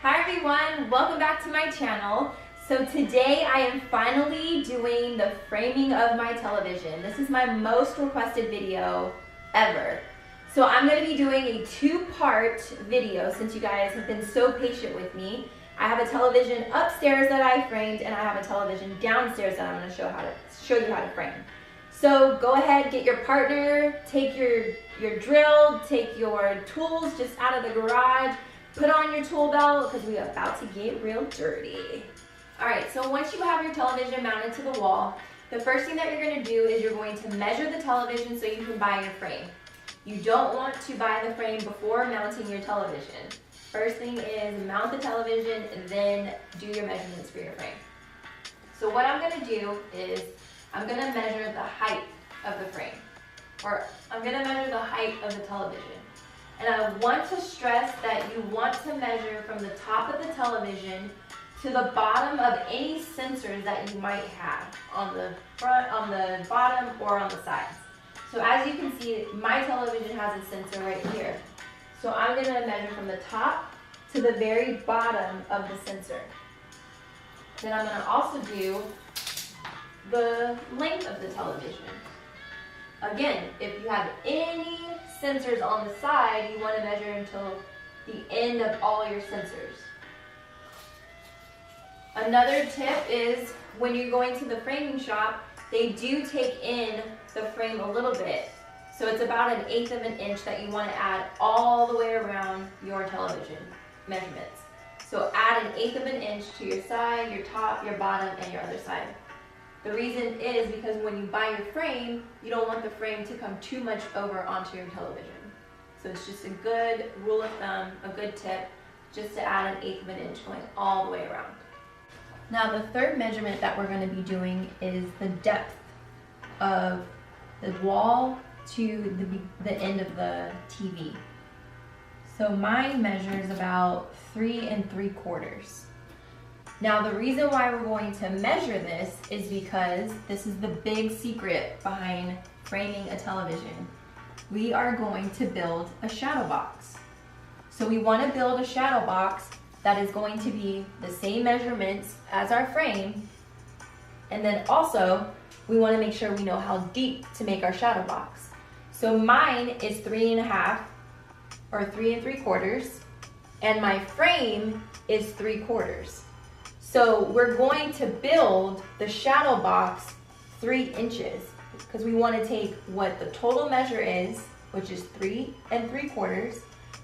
Hi everyone, welcome back to my channel. So today I am finally doing the framing of my television. This is my most requested video ever. So I'm going to be doing a two-part video since you guys have been so patient with me. I have a television upstairs that I framed and I have a television downstairs that I'm going to show you how to frame. So go ahead, get your partner, take your drill, take your tools just out of the garage, put on your tool belt because we're about to get real dirty. All right, so once you have your television mounted to the wall, the first thing that you're going to do is you're going to measure the television so you can buy your frame. You don't want to buy the frame before mounting your television. First thing is mount the television and then do your measurements for your frame. So what I'm going to do is I'm going to measure the height of the frame, or I'm going to measure the height of the television. And I want to stress that you want to measure from the top of the television to the bottom of any sensors that you might have on the front, on the bottom, or on the sides. So as you can see, my television has a sensor right here. So I'm going to measure from the top to the very bottom of the sensor. Then I'm going to also do the length of the television. Again, if you have any sensors on the side, you want to measure until the end of all your sensors. Another tip is when you're going to the framing shop, they do take in the frame a little bit. So it's about 1/8 of an inch that you want to add all the way around your television measurements. So add 1/8 of an inch to your side, your top, your bottom, and your other side. The reason is because when you buy your frame, you don't want the frame to come too much over onto your television. So it's just a good rule of thumb, a good tip, just to add 1/8 of an inch going all the way around. Now the third measurement that we're going to be doing is the depth of the wall to the end of the TV. So mine measures about 3 3/4. Now the reason why we're going to measure this is because this is the big secret behind framing a television. We are going to build a shadow box. So we want to build a shadow box that is going to be the same measurements as our frame, and then also we want to make sure we know how deep to make our shadow box. So mine is 3 1/2 or 3 3/4, and my frame is 3/4. So we're going to build the shadow box 3 inches because we want to take what the total measure is, which is 3 3/4,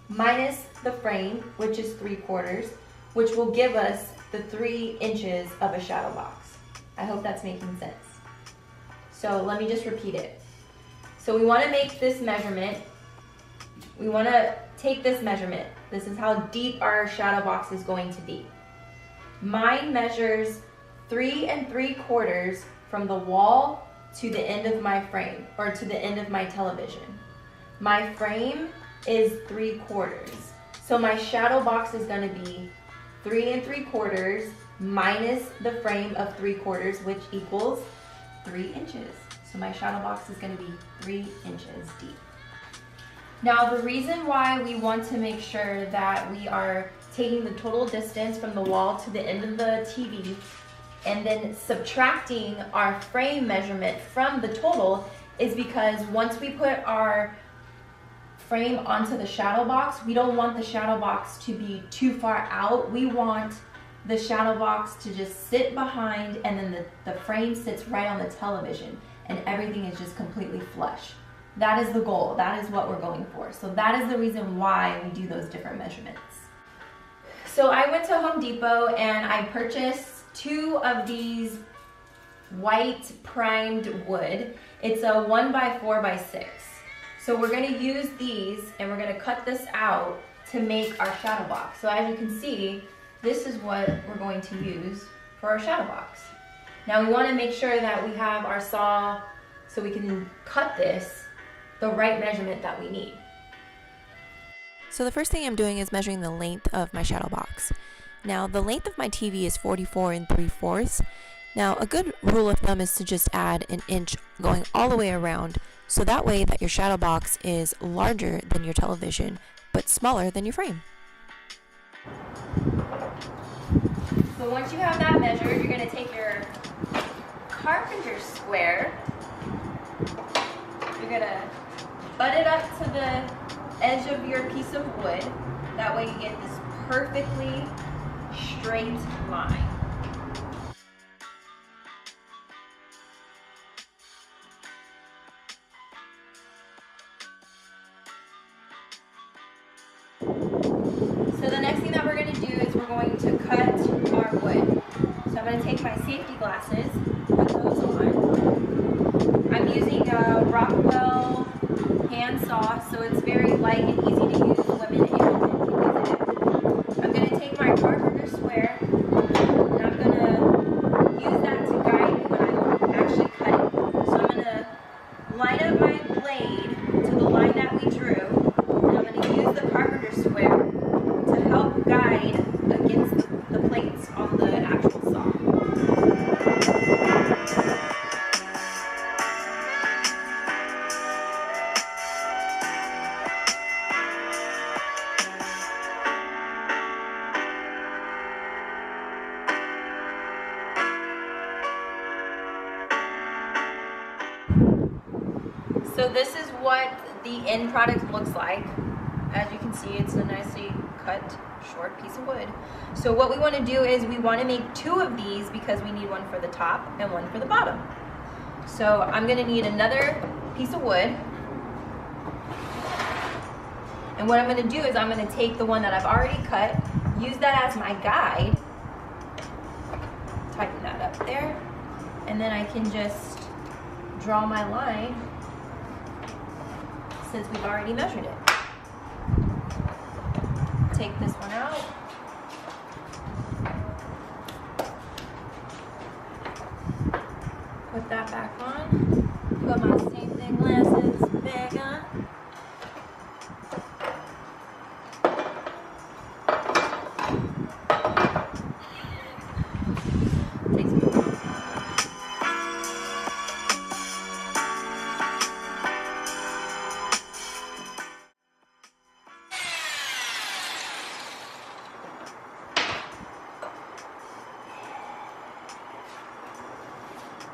minus the frame, which is 3/4, which will give us the 3 inches of a shadow box. I hope that's making sense. So let me just repeat it. So we want to make this measurement. We want to take this measurement. This is how deep our shadow box is going to be. Mine measures 3 3/4 from the wall to the end of my frame, or to the end of my television. My frame is 3/4. So my shadow box is going to be 3 3/4 minus the frame of 3/4, which equals 3 inches. So my shadow box is going to be 3 inches deep. Now the reason why we want to make sure that we are taking the total distance from the wall to the end of the TV and then subtracting our frame measurement from the total is because once we put our frame onto the shadow box, we don't want the shadow box to be too far out. We want the shadow box to just sit behind, and then the frame sits right on the television and everything is just completely flush. That is the goal. That is what we're going for. So that is the reason why we do those different measurements. So I went to Home Depot and I purchased 2 of these white primed wood. It's a 1x4x6. So we're going to use these and we're going to cut this out to make our shadow box. So as you can see, this is what we're going to use for our shadow box. Now we want to make sure that we have our saw so we can cut this the right measurement that we need. So the first thing I'm doing is measuring the length of my shadow box. Now the length of my TV is 44 3/4. Now a good rule of thumb is to just add 1 inch going all the way around, so that way that your shadow box is larger than your television but smaller than your frame. So once you have that measured, you're gonna take your carpenter square, you're gonna butt it up to the edge of your piece of wood. That way you get this perfectly straight line. So the next thing that we're going to do is we're going to cut our wood. So I'm going to take my safety glasses, put those on. I'm using a Rockwell hand saw, so it's very light and easy to use. Women and men can use it. I'm going to take my carpenter square, and I'm going to use that to guide me when I'm actually cutting. So I'm going to line up my blade to the line that we drew, and I'm going to use the carpenter square to help guide against the plates on the actual saw. So this is what the end product looks like. As you can see, it's a nicely cut short piece of wood. So what we want to do is we want to make 2 of these because we need one for the top and one for the bottom. So I'm going to need another piece of wood. And what I'm going to do is I'm going to take the one that I've already cut, use that as my guide, tighten that up there, and then I can just draw my line since we've already measured it. Take this one out. Put that back on. Put my same thing glasses back on. Take some.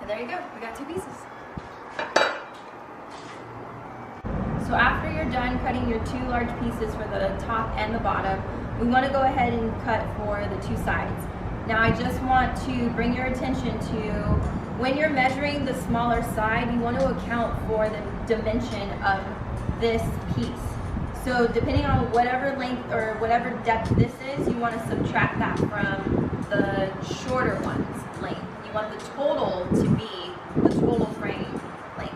And there you go, we got 2 pieces. So after you're done cutting your 2 large pieces for the top and the bottom, we want to go ahead and cut for the 2 sides. Now I just want to bring your attention to when you're measuring the smaller side, you want to account for the dimension of this piece. So depending on whatever length or whatever depth this is, you want to subtract that from the shorter one's length. You want the total to be the total frame length,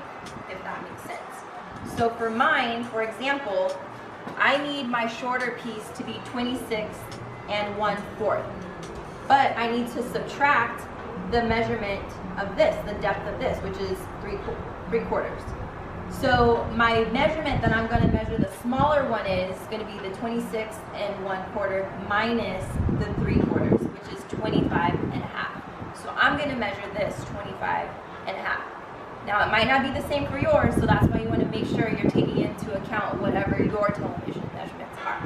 if that makes sense. So for mine, for example, I need my shorter piece to be 26 1/4. But I need to subtract the measurement of this, the depth of this, which is 3/4. So my measurement that I'm going to measure the smaller one is going to be the 26 1/4 minus the 3/4, which is 25 1/2. So I'm going to measure this 25 1/2. Now it might not be the same for yours, so that's why you want to make sure you're taking into account whatever your television measurements are.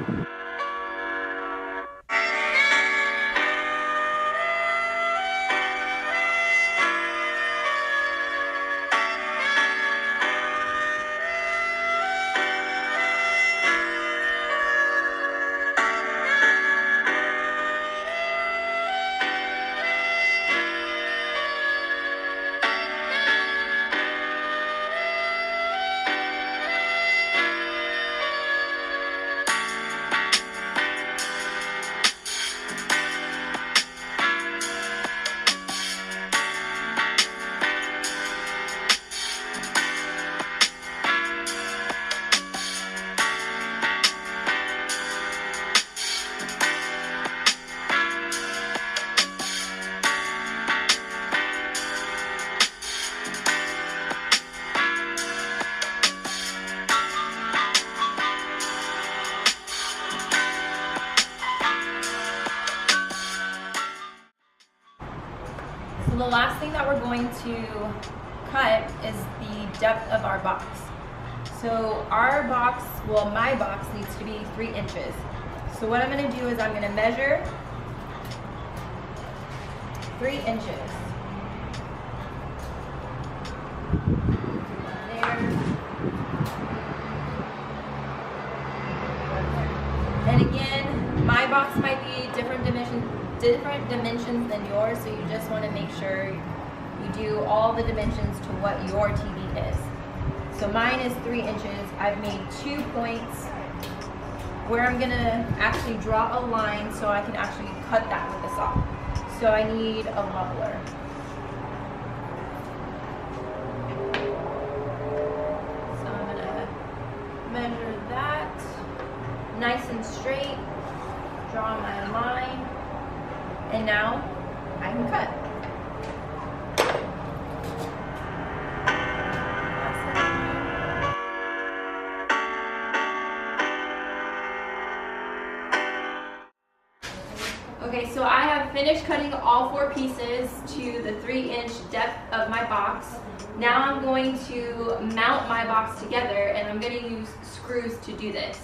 The last thing that we're going to cut is the depth of our box. So our box, well, my box needs to be 3 inches. So what I'm going to do is I'm going to measure 3 inches. There. And again, my box might be different dimensions than yours, so you just want to make sure you do all the dimensions to what your TV is. So mine is 3 inches. I've made 2 points where I'm gonna actually draw a line so I can actually cut that with a saw. So I need a leveler. So I'm gonna measure that nice and straight, draw my line, and now I can cut. Okay, so I have finished cutting all 4 pieces to the 3-inch depth of my box. Now I'm going to mount my box together, and I'm going to use screws to do this.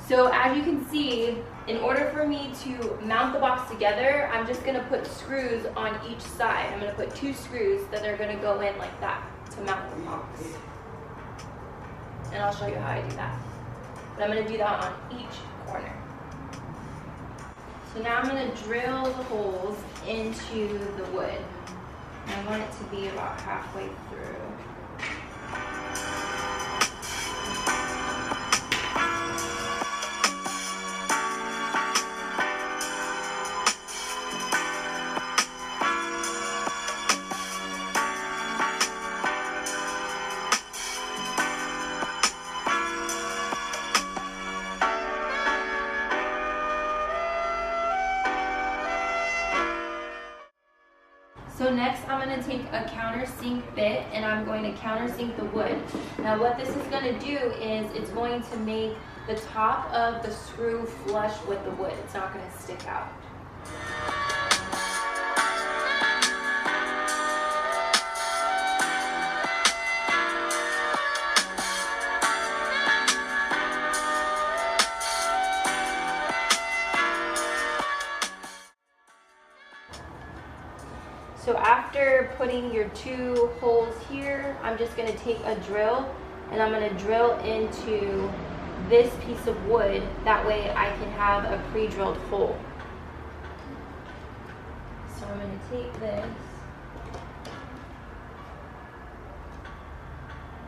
So as you can see, in order for me to mount the box together, I'm just going to put screws on each side. I'm going to put 2 screws that are going to go in like that to mount the box. And I'll show you how I do that. But I'm going to do that on each corner. So now I'm going to drill the holes into the wood. And I want it to be about halfway through. So next I'm going to take a countersink bit and I'm going to countersink the wood. Now what this is going to do is it's going to make the top of the screw flush with the wood. It's not going to stick out. So after putting your 2 holes here, I'm just going to take a drill and I'm going to drill into this piece of wood. That way I can have a pre-drilled hole. So I'm going to take this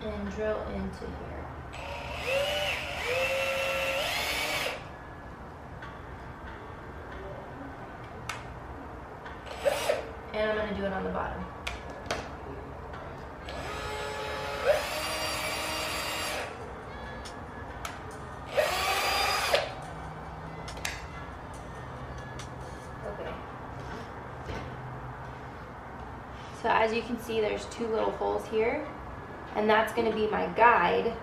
and drill into here. And I'm going to do it on the bottom. Okay. So as you can see, there's 2 little holes here, and that's going to be my guide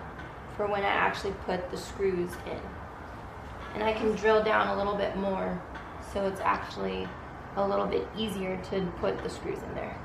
for when I actually put the screws in. And I can drill down a little bit more so it's actually a little bit easier to put the screws in there.